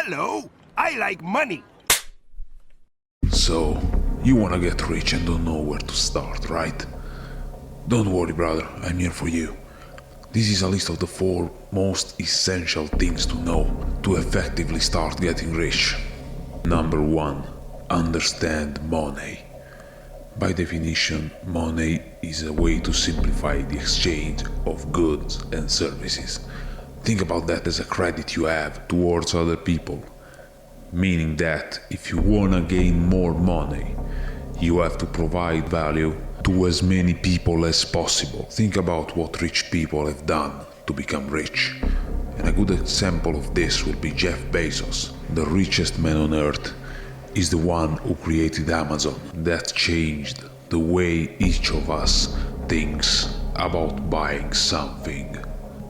Hello, I like money. So, you wanna get rich and don't know where to start, right? Don't worry, brother, I'm here for you. This is a list of the 4 most essential things to know to effectively start getting rich. Number 1. Understand money. By definition, money is a way to simplify the exchange of goods and services. Think about that as a credit you have towards other people. Meaning that if you wanna gain more money, you have to provide value to as many people as possible. Think about what rich people have done to become rich. And a good example of this will be Jeff Bezos. The richest man on earth is the one who created Amazon. That changed the way each of us thinks about buying something.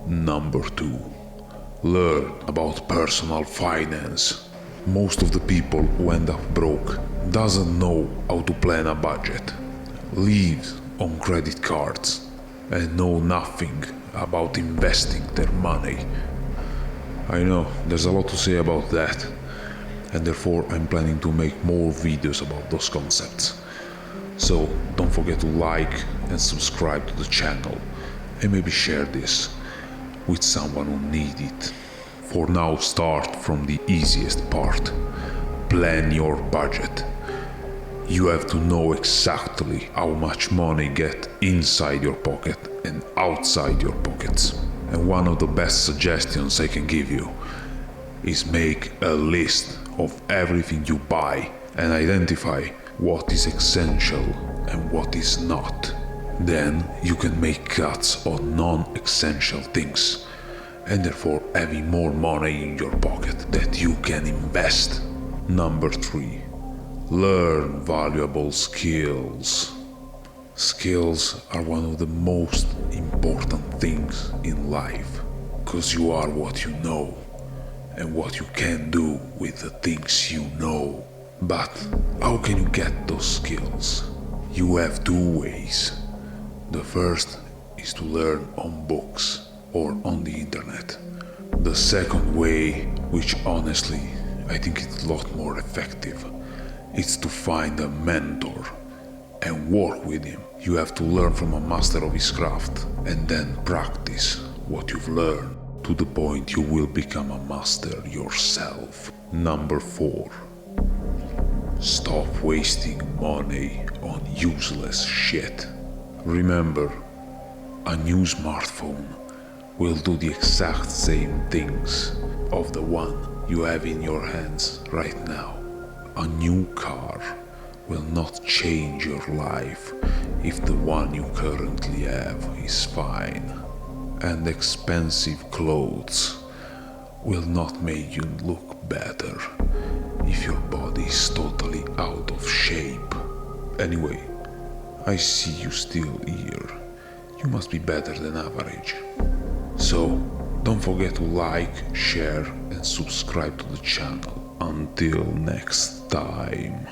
Number 2. Learn about personal finance. Most of the people who end up broke doesn't know how to plan a budget, lives on credit cards, and know nothing about investing their money. I know there's a lot to say about that, and therefore I'm planning to make more videos about those concepts. So don't forget to like and subscribe to the channel, and maybe share this with someone who needs it. For now, start from the easiest part. Plan your budget. You have to know exactly how much money get inside your pocket and outside your pockets. And one of the best suggestions I can give you is make a list of everything you buy and identify what is essential and what is not. Then you can make cuts on non-essential things, and therefore having more money in your pocket that you can invest. Number 3. Learn valuable skills. Skills are one of the most important things in life, because you are what you know and what you can do with the things you know. But how can you get those skills? You have 2 ways. The first is to learn on books or on the internet. The second way, which honestly I think it's a lot more effective, is to find a mentor and work with him. You have to learn from a master of his craft and then practice what you've learned to the point you will become a master yourself. Number 4. Stop wasting money on useless shit. Remember, a new smartphone will do the exact same things of the one you have in your hands right now. A new car will not change your life if the one you currently have is fine. And expensive clothes will not make you look better if your body is totally out of shape. Anyway, I see you still here. You must be better than average. So, don't forget to like, share and subscribe to the channel. Until next time.